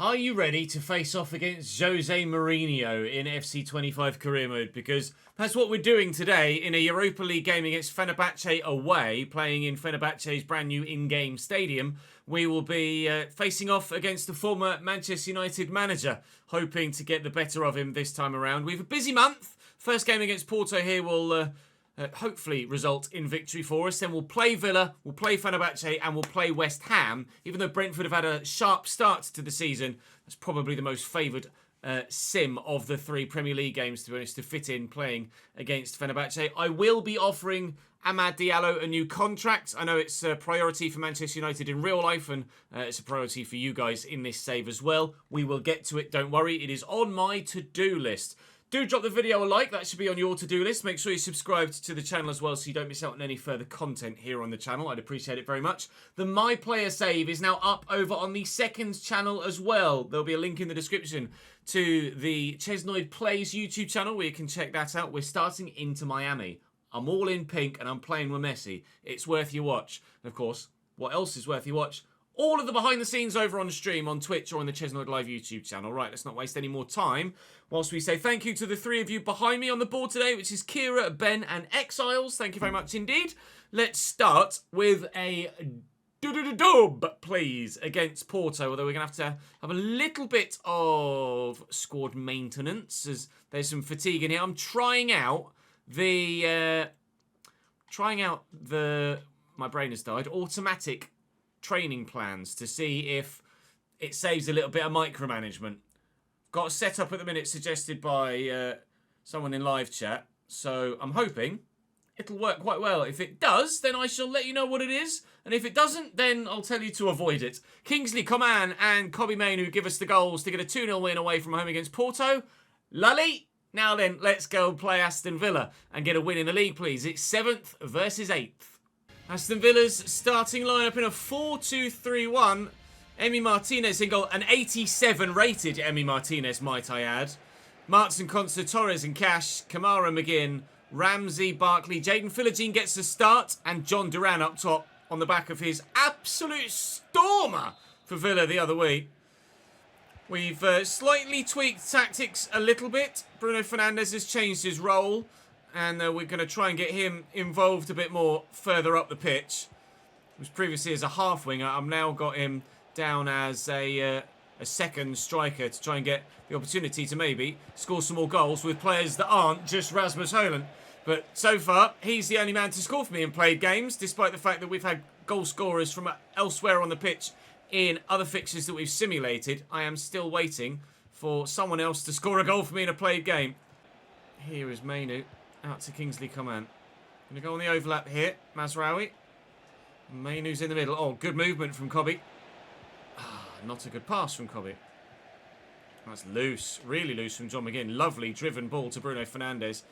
Are you ready to face off against Jose Mourinho in FC25 Career Mode? Because that's what we're doing today in a Europa League game against Fenerbahce away, playing in Fenerbahce's brand new in-game stadium. We will be facing off against the former Manchester United manager, hoping to get the better of him this time around. We have a busy month. First game against Porto here will hopefully result in victory for us. Then we'll play Villa, we'll play Fenerbahce, and we'll play West Ham. Even though Brentford have had a sharp start to the season, that's probably the most favoured sim of the three Premier League games, to be honest, to fit in playing against Fenerbahce. I will be offering Amad Diallo a new contract. I know it's a priority for Manchester United in real life, and it's a priority for you guys in this save as well. We will get to it, don't worry. It is on my to-do list. Do drop the video a like, that should be on your to-do list. Make sure you're subscribed to the channel as well so you don't miss out on any further content here on the channel. I'd appreciate it very much. The My Player save is now up over on the second channel as well. There'll be a link in the description to the Chesnoid Plays YouTube channel where you can check that out. We're starting Inter Miami. I'm all in pink and I'm playing with Messi. It's worth your watch. And of course, what else is worth your watch? All of the behind the scenes over on the stream on Twitch or on the Chesnoid Live YouTube channel. Right, let's not waste any more time. Whilst we say thank you to the three of you behind me on the board today, which is Kira, Ben and Exiles. Thank you very much indeed. Let's start with a dub, please, against Porto. Although we're going to have a little bit of squad maintenance as there's some fatigue in here. I'm trying out the my brain has died, automatic training plans to see if it saves a little bit of micromanagement. Got a setup at the minute suggested by someone in live chat, so I'm hoping it'll work quite well. If it does, then I shall let you know what it is, and if it doesn't, then I'll tell you to avoid it. Kingsley Coman and Kobbie Mainoo give us the goals to get a 2-0 win away from home against Porto. Lully. Now then, let's go play Aston Villa and get a win in the league, please. It's 7th versus 8th. Aston Villa's starting lineup in a 4-2-3-1. Emi Martinez in goal, an 87 rated Emi Martinez, might I add. Martins, Consta, Torres and Cash, Kamara, McGinn, Ramsey, Barkley, Jaden Philogene gets the start, and John Duran up top on the back of his absolute stormer for Villa the other week. We've slightly tweaked tactics a little bit. Bruno Fernandes has changed his role, and we're going to try and get him involved a bit more further up the pitch. He was previously as a half winger. I've now got him down as a second striker to try and get the opportunity to maybe score some more goals with players that aren't just Rasmus Højlund. But so far, he's the only man to score for me in played games, despite the fact that we've had goal scorers from elsewhere on the pitch in other fixtures that we've simulated. I am still waiting for someone else to score a goal for me in a played game. Here is Mainoo. Out to Kingsley Coman. Going to go on the overlap here. Mazraoui. Mainoo's in the middle. Oh, good movement from Kobbie. Not a good pass from Kobbie. That's loose. Really loose from John McGinn. Lovely driven ball to Bruno Fernandes.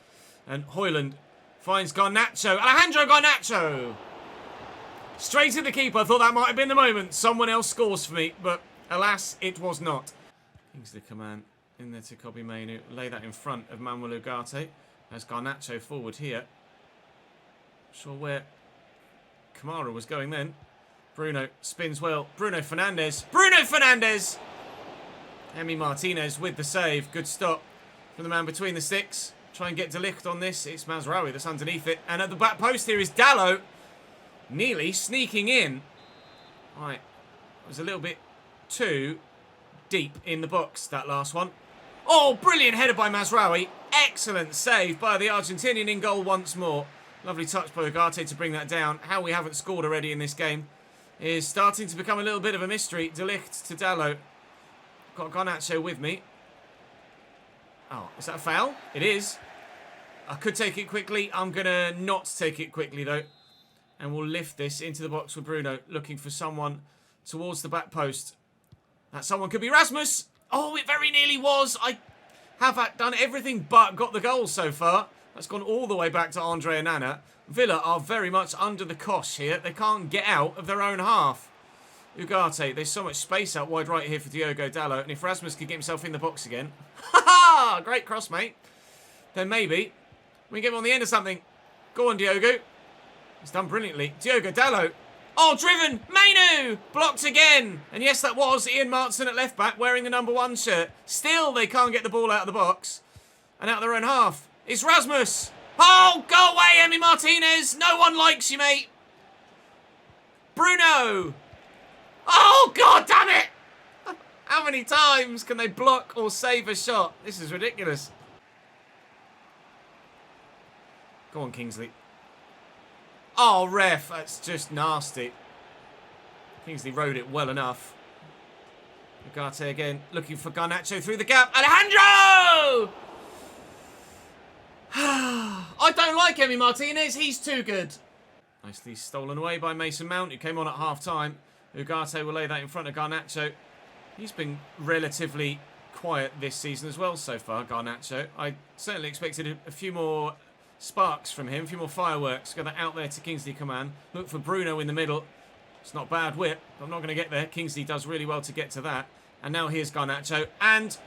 And Højlund finds Garnacho. Alejandro Garnacho! Straight at the keeper. I thought that might have been the moment. Someone else scores for me. But alas, it was not. Kingsley Coman in there to Kobbie Mainoo. Lay that in front of Manuel Ugarte. There's Garnacho forward here. Not sure where Kamara was going then. Bruno spins well. Bruno Fernandes. Bruno Fernandes! Emi Martinez with the save. Good stop from the man between the sticks. Try and get De Ligt on this. It's Mazraoui that's underneath it. And at the back post here is Dalot. Nearly sneaking in. Right. It was a little bit too deep in the box, that last one. Oh, brilliant header by Mazraoui. Excellent save by the Argentinian in goal once more. Lovely touch by Ugarte to bring that down. How we haven't scored already in this game is starting to become a little bit of a mystery. De Ligt to Dalot. Got Garnacho with me. Oh, is that a foul? It is. I could take it quickly. I'm going to not take it quickly, though. And we'll lift this into the box with Bruno, looking for someone towards the back post. That someone could be Rasmus. Oh, it very nearly was. I have done everything but got the goal so far. That's gone all the way back to Andre Onana. Villa are very much under the cosh here. They can't get out of their own half. Ugarte, there's so much space out wide right here for Diogo Dalot. And if Rasmus could get himself in the box again. Ha ha! Great cross, mate. Then maybe we can get him on the end of something. Go on, Diogo. He's done brilliantly. Diogo Dalot. Oh, driven. Mainu blocked again. And yes, that was Ian Martson at left back wearing the number 1 shirt. Still, they can't get the ball out of the box. And out of their own half. It's Rasmus. Oh, go away, Emi Martinez. No one likes you, mate. Bruno. Oh, God damn it. How many times can they block or save a shot? This is ridiculous. Go on, Kingsley. Oh, ref. That's just nasty. Kingsley rode it well enough. Ugarte again. Looking for Garnacho through the gap. Alejandro! I don't like Emi Martinez. He's too good. Nicely stolen away by Mason Mount, who came on at half-time. Ugarte will lay that in front of Garnacho. He's been relatively quiet this season as well so far, Garnacho. I certainly expected a few more sparks from him, a few more fireworks. Get that out there to Kingsley Coman. Look for Bruno in the middle. It's not bad whip, but I'm not going to get there. Kingsley does really well to get to that. And now here's Garnacho. And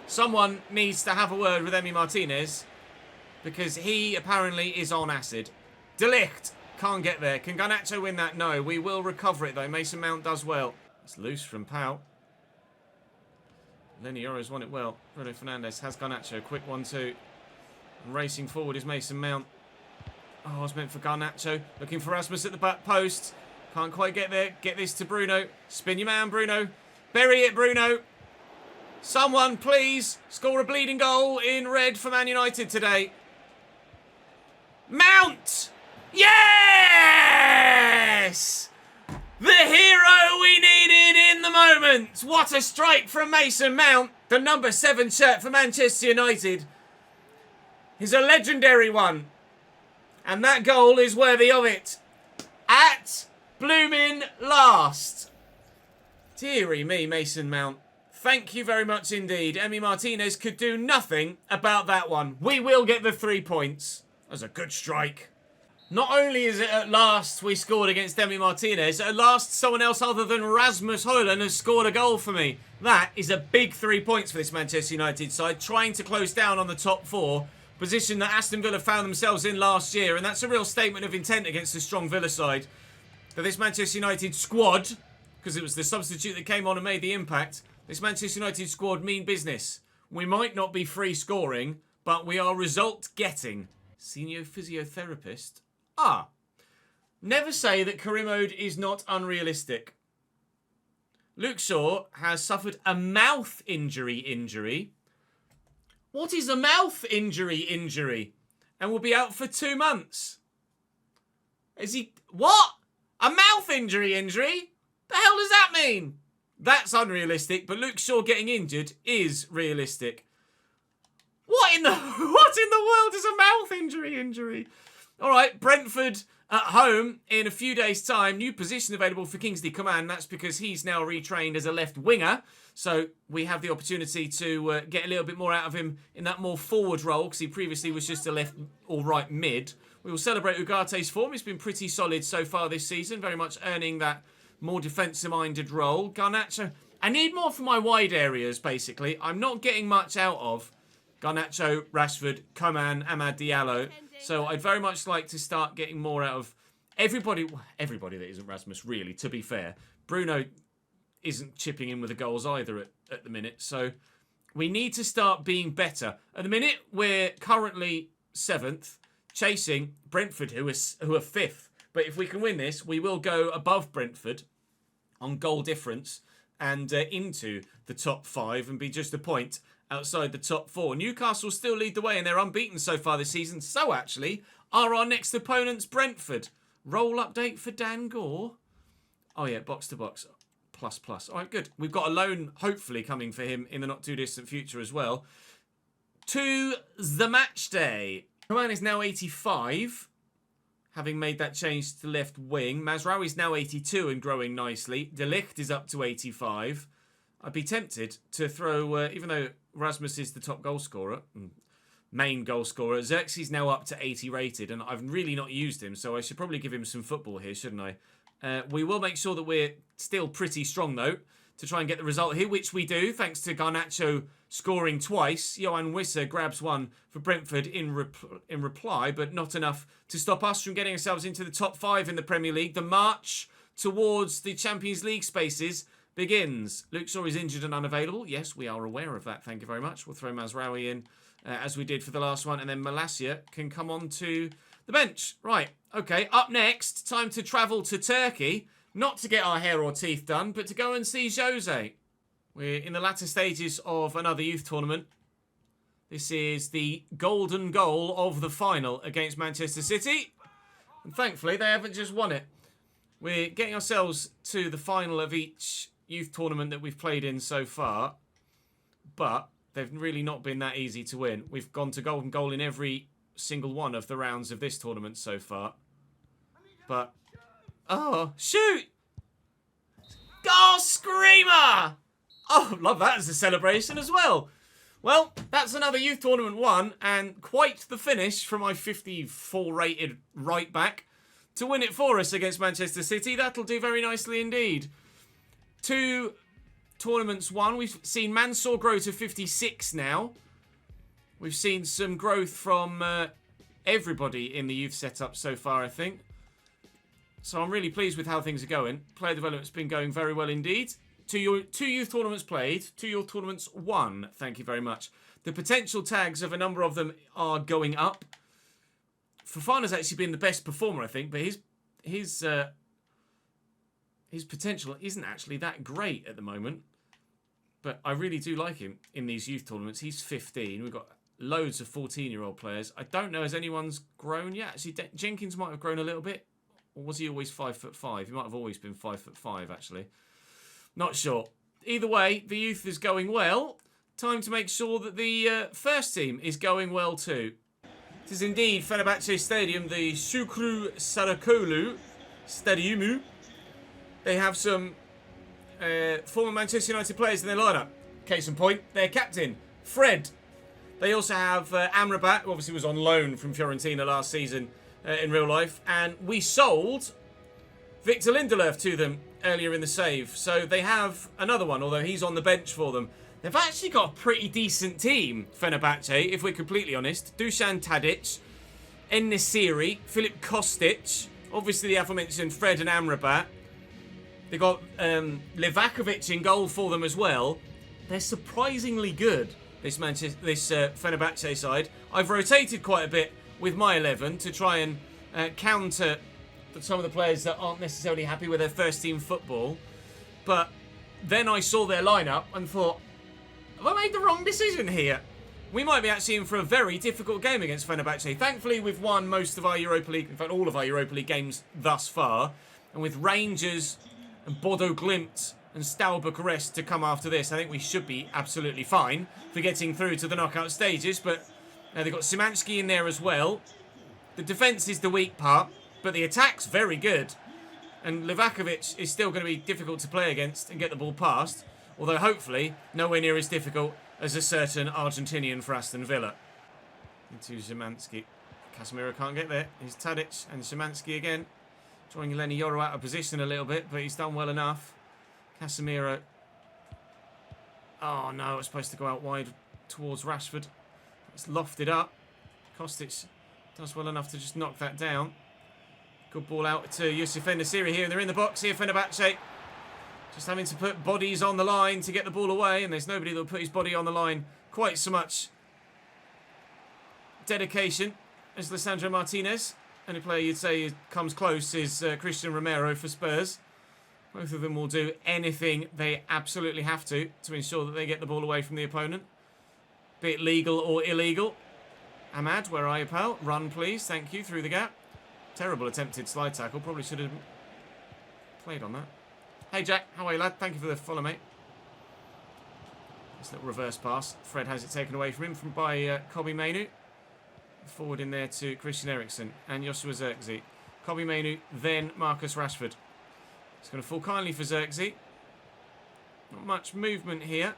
someone needs to have a word with Emi Martinez because he apparently is on acid. De Ligt can't get there. Can Garnacho win that? No. We will recover it though. Mason Mount does well. It's loose from Pau. Lenny Oro's won it well. Bruno Fernandes has Garnacho. Quick 1-2. And racing forward is Mason Mount. Oh, it's meant for Garnacho. Looking for Rasmus at the back post. Can't quite get there. Get this to Bruno. Spin your man, Bruno. Bury it, Bruno. Someone, please, score a bleeding goal in red for Man United today. Mount! Yes! The hero we needed in the moment. What a strike from Mason Mount. The number 7 shirt for Manchester United is a legendary one. And that goal is worthy of it. At blooming last. Deary me, Mason Mount. Thank you very much indeed. Emi Martinez could do nothing about that one. We will get the 3 points. That was a good strike. Not only is it at last we scored against Emi Martinez, at last someone else other than Rasmus Højlund has scored a goal for me. That is a big 3 points for this Manchester United side, trying to close down on the top 4, position that Aston Villa found themselves in last year, and that's a real statement of intent against the strong Villa side. But this Manchester United squad, because it was the substitute that came on and made the impact, this Manchester United squad mean business. We might not be free scoring, but we are result getting. Senior physiotherapist. Ah, never say that career mode is not unrealistic. Luke Shaw has suffered a mouth injury. What is a mouth injury? And will be out for 2 months. Is he... What? A mouth injury? The hell does that mean? That's unrealistic, but Luke Shaw getting injured is realistic. What in the world is a mouth injury? All right, Brentford at home in a few days' time. New position available for Kingsley Coman. That's because he's now retrained as a left winger. So we have the opportunity to get a little bit more out of him in that more forward role because he previously was just a left or right mid. We will celebrate Ugarte's form. He's been pretty solid so far this season, very much earning that more defensive-minded role. Garnacho, I need more for my wide areas, basically. I'm not getting much out of Garnacho, Rashford, Coman, Amad Diallo. So I'd very much like to start getting more out of everybody that isn't Rasmus, really, to be fair. Bruno isn't chipping in with the goals either at the minute. So we need to start being better. At the minute, we're currently 7th, chasing Brentford, who are 5th. But if we can win this, we will go above Brentford on goal difference and into the top 5 and be just a point outside the top 4. Newcastle still lead the way and they're unbeaten so far this season. So actually, are our next opponents Brentford? Role update for Dan Gore. Oh yeah, box to box. ++. All right, good. We've got a loan hopefully coming for him in the not too distant future as well. To the match day. Coman is now 85. Having made that change to left wing. Mazraoui's now 82 and growing nicely. De Ligt is up to 85. I'd be tempted to throw, even though Rasmus is the top goal scorer, main goal scorer, Xerxes now up to 80 rated, and I've really not used him, so I should probably give him some football here, shouldn't I? We will make sure that we're still pretty strong, though. to try and get the result here, which we do, thanks to Garnacho scoring twice. Johan Wisser grabs one for Brentford in reply, but not enough to stop us from getting ourselves into the top 5 in the Premier League. The march towards the Champions League spaces begins. Luke Shaw is injured and unavailable. Yes, we are aware of that. Thank you very much. We'll throw Mazraoui in as we did for the last one, and then Malacia can come on to the bench. Right, okay, up next, time to travel to Turkey, not to get our hair or teeth done, but to go and see Jose. We're in the latter stages of another youth tournament. This is the golden goal of the final against Manchester City, and thankfully they haven't just won it. We're getting ourselves to the final of each youth tournament that we've played in so far, but they've really not been that easy to win. We've gone to golden goal in every single one of the rounds of this tournament so far. But, oh, shoot! Goal screamer! Oh, love that as a celebration as well. Well, that's another youth tournament won, and quite the finish from my 54 rated right back to win it for us against Manchester City. That'll do very nicely indeed. 2 tournaments won. We've seen Mansour grow to 56 now. We've seen some growth from everybody in the youth setup so far, I think. So I'm really pleased with how things are going. Player development's been going very well indeed. 2 youth tournaments played, 2 youth tournaments won. Thank you very much. The potential tags of a number of them are going up. Fofana's actually been the best performer, I think, but his potential isn't actually that great at the moment. But I really do like him in these youth tournaments. He's 15. We've got loads of 14-year-old players. I don't know, has anyone's grown yet? Actually, Jenkins might have grown a little bit. Or was he always 5'5"? He might have always been 5'5", actually. Not sure. Either way, the youth is going well. Time to make sure that the first team is going well too. This is indeed Fenerbahce Stadium, the Shukru Sarakoğlu Stadyumu. They have some former Manchester United players in their lineup. Case in point, their captain, Fred. They also have Amrabat, who obviously was on loan from Fiorentina last season in real life. And we sold Victor Lindelöf to them earlier in the save. So they have another one, although he's on the bench for them. They've actually got a pretty decent team, Fenerbahce, if we're completely honest. Dusan Tadic, En-Nesyri, Filip Kostic, obviously the aforementioned Fred and Amrabat. They've got Livakovic in goal for them as well. They're surprisingly good, this Fenerbahce side. I've rotated quite a bit with my 11 to try and counter some of the players that aren't necessarily happy with their first team football. But then I saw their lineup and thought, have I made the wrong decision here? We might be actually in for a very difficult game against Fenerbahce. Thankfully, we've won most of our Europa League, in fact, all of our Europa League games thus far. And with Rangers and Bodo Glimt and Steaua Bucharest to come after this, I think we should be absolutely fine for getting through to the knockout stages. But they've got Szymanski in there as well. The defence is the weak part, but the attack's very good. And Livakovic is still going to be difficult to play against and get the ball past. Although hopefully nowhere near as difficult as a certain Argentinian for Aston Villa. Into Szymanski. Casemiro can't get there. Here's Tadic and Szymanski again. Drawing Eleni Yoro out of position a little bit, but he's done well enough. Casemiro. Oh no, it's supposed to go out wide towards Rashford. It's lofted up. Kostic does well enough to just knock that down. Good ball out to Yusuf En-Nesyri here, and they're in the box here, Fenerbahce. Just having to put bodies on the line to get the ball away, and there's nobody that will put his body on the line quite so much dedication as Lisandro Martinez. Only player you'd say comes close is Christian Romero for Spurs. Both of them will do anything they absolutely have to ensure that they get the ball away from the opponent, be it legal or illegal. Ahmad, where are you, pal? Run, please. Thank you. Through the gap. Terrible attempted slide tackle. Probably should have played on that. Hey, Jack. How are you, lad? Thank you for the follow, mate. This little reverse pass. Fred has it taken away from him by Kobbie Mainoo. Forward in there to Christian Eriksen and Joshua Zirkzee. Kobbie Mainoo, then Marcus Rashford. It's going to fall kindly for Zirkzee. Not much movement here.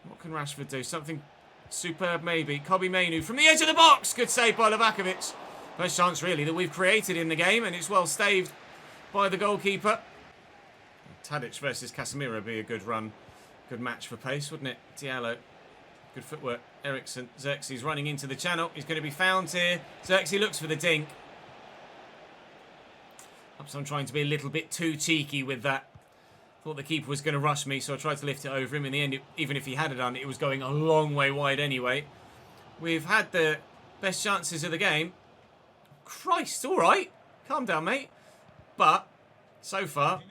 What can Rashford do? Something superb, maybe. Kobbie Mainoo from the edge of the box. Good save by Livakovic. First chance, really, that we've created in the game, and it's well staved by the goalkeeper. Tadic versus Casemiro would be a good run. Good match for pace, wouldn't it? Diallo. Good footwork. Ericsson. Xerxes running into the channel. He's going to be found here. Xerxes looks for the dink. Perhaps I'm trying to be a little bit too cheeky with that. Thought the keeper was going to rush me, so I tried to lift it over him. In the end, even if he had done it, it was going a long way wide anyway. We've had the best chances of the game. Christ, all right. Calm down, mate. But, so far,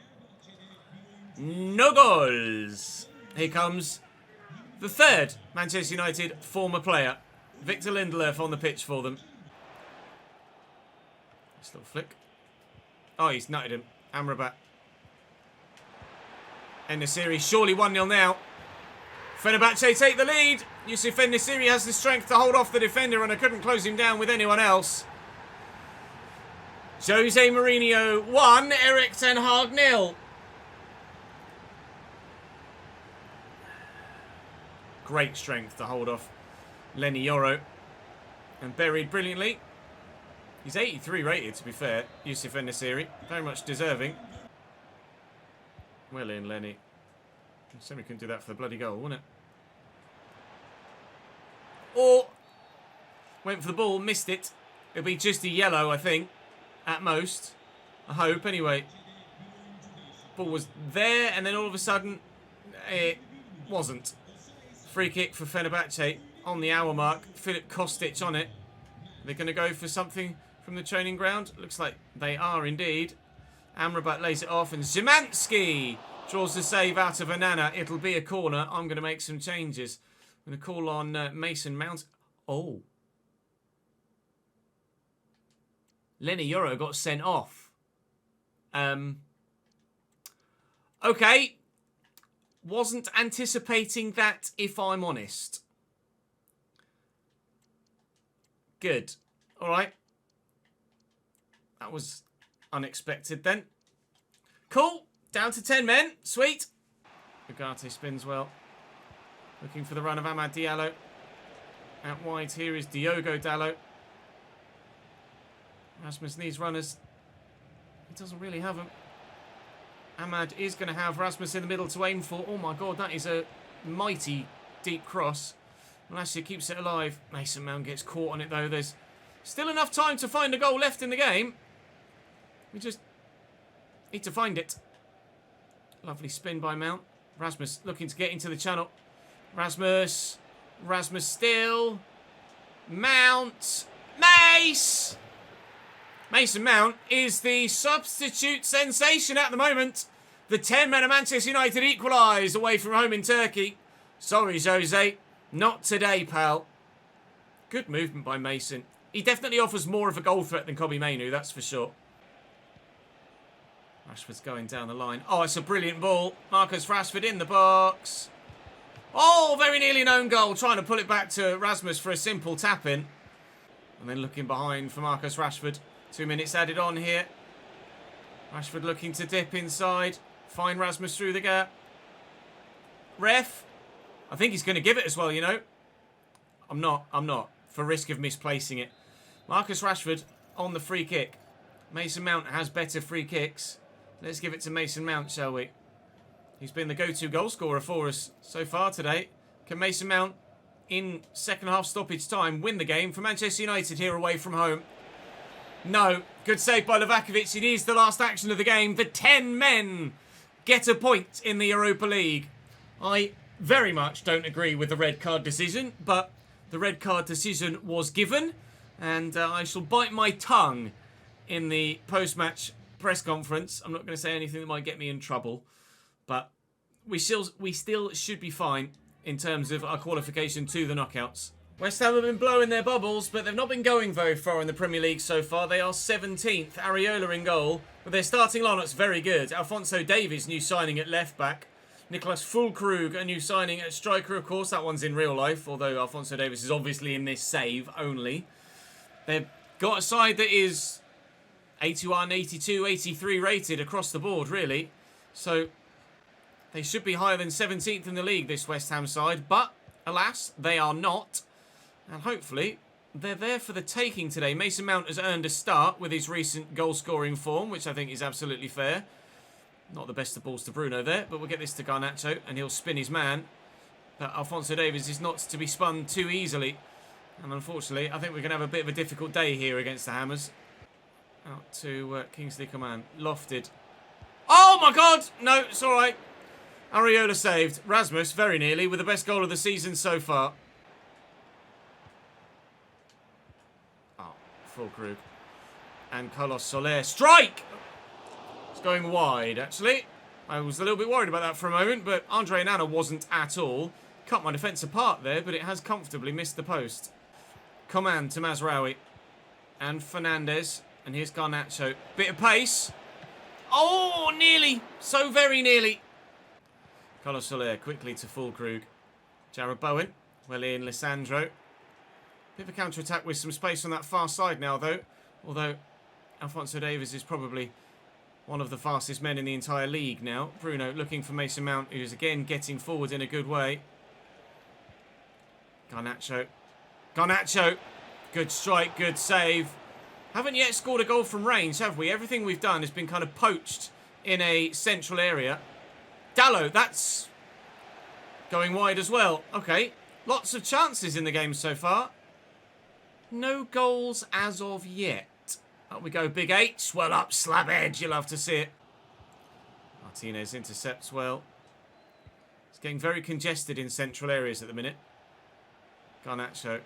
no goals. Here comes the third Manchester United former player. Victor Lindelöf on the pitch for them. Nice little flick. Oh, he's nutted him. Amrabat. En-Nesyri surely 1-0 now. Fenerbahce take the lead. Yusuf En-Nesyri has the strength to hold off the defender, and I couldn't close him down with anyone else. Jose Mourinho 1, Erik ten Hag 0. Great strength to hold off Lenny Yoro. And buried brilliantly. He's 83 rated, to be fair, Yusuf En-Nesyri. Very much deserving. Well in, Lenny. Somebody couldn't do that for the bloody goal, wouldn't it? Or went for the ball, missed it. It'll be just a yellow, I think, at most. I hope, anyway. Ball was there, and then all of a sudden, it wasn't. Free kick for Fenerbahce on the hour mark. Filip Kostic on it. They're going to go for something from the training ground. Looks like they are indeed. Amrabat lays it off, and Szymanski draws the save out of Anana. It'll be a corner. I'm going to make some changes. I'm going to call on Mason Mount. Oh. Lenny Yoro got sent off. Okay. Wasn't anticipating that, if I'm honest. Good. All right. That was unexpected then. Cool. Down to 10 men. Sweet. Ugarte spins well. Looking for the run of Amad Diallo. Out wide here is Diogo Dalot. Rasmus needs runners. He doesn't really have them. Amad is going to have Rasmus in the middle to aim for. Oh my god, that is a mighty deep cross. Malacia keeps it alive. Mason Mount gets caught on it though. There's still enough time to find a goal left in the game. We just need to find it. Lovely spin by Mount. Rasmus looking to get into the channel. Rasmus still. Mount. Mace! Mason Mount is the substitute sensation at the moment. The 10 men of Manchester United equalise away from home in Turkey. Sorry, Jose. Not today, pal. Good movement by Mason. He definitely offers more of a goal threat than Kobbie Mainoo, that's for sure. Rashford's going down the line. Oh, it's a brilliant ball. Marcus Rashford in the box. Oh, very nearly an own goal. Trying to pull it back to Rasmus for a simple tap-in. And then looking behind for Marcus Rashford. 2 minutes added on here. Rashford looking to dip inside. Find Rasmus through the gap. Ref. I think he's going to give it as well, you know. I'm not. For risk of misplacing it. Marcus Rashford on the free kick. Mason Mount has better free kicks. Let's give it to Mason Mount, shall we? He's been the go-to goal scorer for us so far today. Can Mason Mount, in second half stoppage time, win the game for Manchester United here away from home? No. Good save by Livakovic. It is the last action of the game. The 10 men get a point in the Europa League. I very much don't agree with the red card decision, but the red card decision was given, and I shall bite my tongue in the post-match press conference. I'm not going to say anything that might get me in trouble, but we still should be fine in terms of our qualification to the knockouts. West Ham have been blowing their bubbles, but they've not been going very far in the Premier League so far. They are 17th. Areola in goal, but their starting lineup's very good. Alphonso Davies, new signing at left back. Nicholas Füllkrug, a new signing at striker, of course. That one's in real life, although Alphonso Davies is obviously in this save only. They've got a side that is 81, 82, 83 rated across the board, really. So they should be higher than 17th in the league, this West Ham side. But, alas, they are not. And hopefully, they're there for the taking today. Mason Mount has earned a start with his recent goal-scoring form, which I think is absolutely fair. Not the best of balls to Bruno there, but we'll get this to Garnacho, and he'll spin his man. But Alphonso Davies is not to be spun too easily. And unfortunately, I think we're going to have a bit of a difficult day here against the Hammers. Out to Kingsley Coman. Lofted. Oh my God! No, it's all right. Areola saved. Rasmus, very nearly, with the best goal of the season so far. Oh, Fulkrug. And Carlos Soler. Strike! It's going wide, actually. I was a little bit worried about that for a moment, but Andre Nana wasn't at all. Cut my defence apart there, but it has comfortably missed the post. Coman to Mazraoui. And Fernandez. And here's Garnacho. Bit of pace. Oh, nearly. So very nearly. Carlos Soler quickly to Fulkrug. Jared Bowen. Well in, Lissandro. Bit of a counter-attack with some space on that far side now, though. Although Alphonso Davies is probably one of the fastest men in the entire league now. Bruno looking for Mason Mount, who's again getting forward in a good way. Garnacho. Garnacho. Good strike, good save. Haven't yet scored a goal from range, have we? Everything we've done has been kind of poached in a central area. Dallo, that's going wide as well. Okay, lots of chances in the game so far. No goals as of yet. Up we go, Big H. Well up, slab edge. You love to see it. Martinez intercepts well. It's getting very congested in central areas at the minute. Garnacho.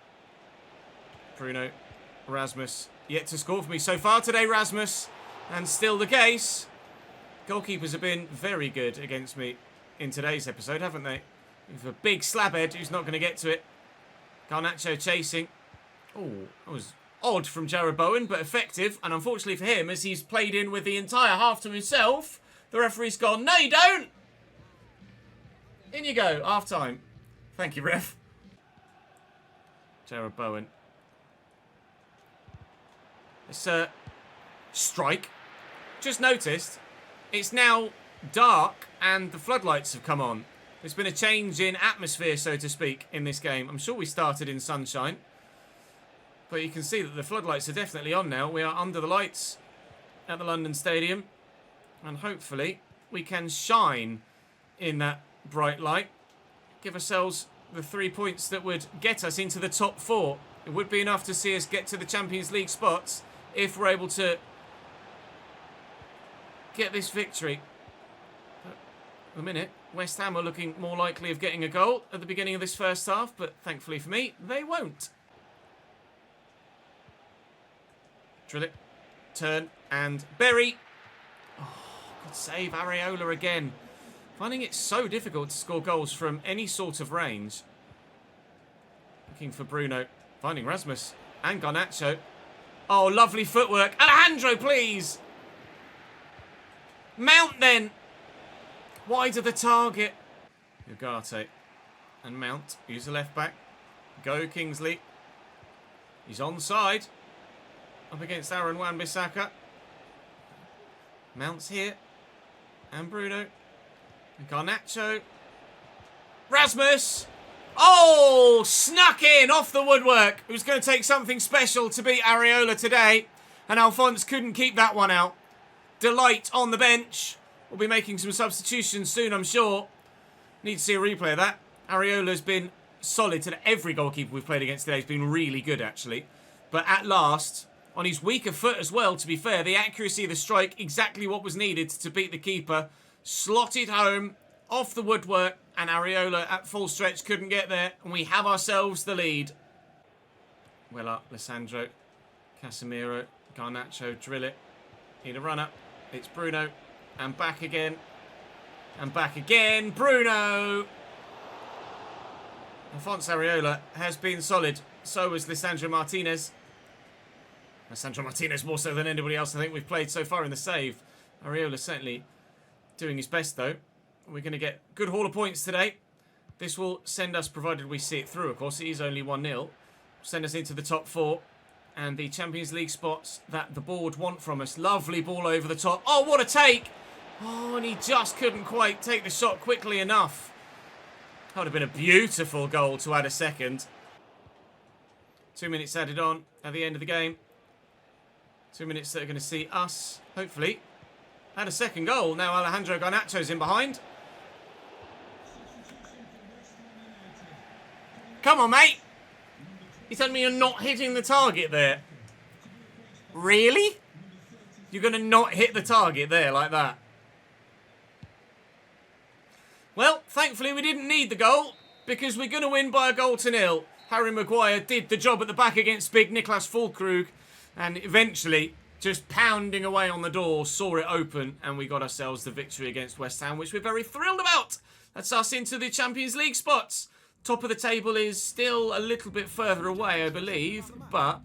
Bruno. Rasmus. Yet to score for me so far today, Rasmus. And still the case. Goalkeepers have been very good against me in today's episode, haven't they? With a big slab head who's not going to get to it. Garnacho chasing. Oh, that was odd from Jared Bowen, but effective. And unfortunately for him, as he's played in with the entire half to himself, the referee's gone, no you don't! In you go, half time. Thank you, ref. Jared Bowen. It's a strike. Just noticed, it's now dark and the floodlights have come on. There's been a change in atmosphere, so to speak, in this game. I'm sure we started in sunshine. But you can see that the floodlights are definitely on now. We are under the lights at the London Stadium. And hopefully we can shine in that bright light. Give ourselves the 3 points that would get us into the top 4. It would be enough to see us get to the Champions League spots if we're able to get this victory. But at the minute, West Ham are looking more likely of getting a goal at the beginning of this first half, but thankfully for me, they won't. Drill it, turn, and bury. Oh, good save, Areola again. Finding it so difficult to score goals from any sort of range. Looking for Bruno, finding Rasmus and Garnacho. Oh, lovely footwork. Alejandro, please. Mount then. Wide of the target. Ugarte and Mount. Use the left back. Go Kingsley. He's onside. Up against Aaron Wan-Bissaka. Mount's here. And Bruno. And Garnacho. Rasmus. Oh, snuck in off the woodwork. It was going to take something special to beat Areola today. And Alphonse couldn't keep that one out. Delight on the bench. We'll be making some substitutions soon, I'm sure. Need to see a replay of that. Areola's been solid today. Every goalkeeper we've played against today has been really good, actually. But at last, on his weaker foot as well, to be fair, the accuracy of the strike, exactly what was needed to beat the keeper. Slotted home, off the woodwork, and Areola at full stretch couldn't get there, and we have ourselves the lead. Well up, Lissandro, Casemiro, Garnacho, drill it. Need a run up. It's Bruno, and back again, and back again. Bruno! Alphonse Areola has been solid. So was Lisandro Martinez. Lisandro Martinez more so than anybody else I think we've played so far in the save. Areola certainly doing his best though. We're going to get a good haul of points today. This will send us, provided we see it through, of course, it is only 1-0. Send us into the top 4. And the Champions League spots that the board want from us. Lovely ball over the top. Oh, what a take! Oh, and he just couldn't quite take the shot quickly enough. That would have been a beautiful goal to add a second. 2 minutes added on at the end of the game. 2 minutes that are going to see us, hopefully, Had a second goal. Now Alejandro Garnacho's in behind. Come on, mate. You telling me you're not hitting the target there? Really? You're going to not hit the target there like that? Well, thankfully we didn't need the goal because we're going to win by a 1-0. Harry Maguire did the job at the back against big Niklas Füllkrug and eventually, just pounding away on the door, saw it open and we got ourselves the victory against West Ham, which we're very thrilled about. That's us into the Champions League spots. Top of the table is still a little bit further away, I believe, but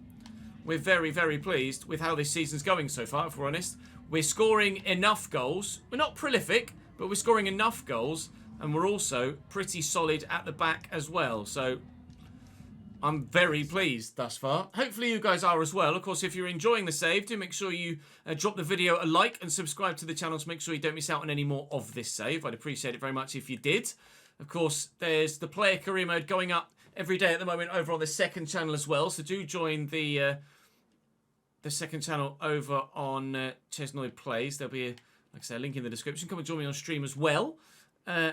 we're very, very pleased with how this season's going so far, if we're honest. We're scoring enough goals. We're not prolific, but we're scoring enough goals. And we're also pretty solid at the back as well. So I'm very pleased thus far. Hopefully you guys are as well. Of course, if you're enjoying the save, do make sure you drop the video a like and subscribe to the channel to make sure you don't miss out on any more of this save. I'd appreciate it very much if you did. Of course, there's the player career mode going up every day at the moment over on the second channel as well. So do join the second channel over on Chesnoid Plays. There'll be, like I say, a link in the description. Come and join me on stream as well.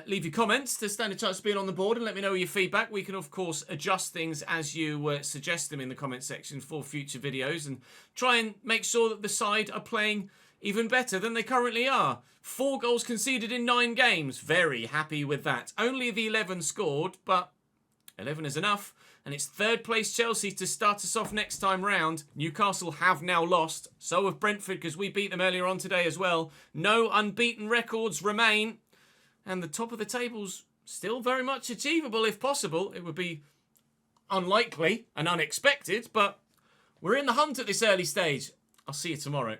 Leave your comments to stand a chance of being on the board and let me know your feedback. We can, of course, adjust things as you suggest them in the comment section for future videos and try and make sure that the side are playing even better than they currently are. 4 goals conceded in 9 games. Very happy with that. Only the 11 scored, but 11 is enough. And it's third place Chelsea to start us off next time round. Newcastle have now lost. So have Brentford because we beat them earlier on today as well. No unbeaten records remain. And the top of the table's still very much achievable if possible. It would be unlikely and unexpected, but we're in the hunt at this early stage. I'll see you tomorrow.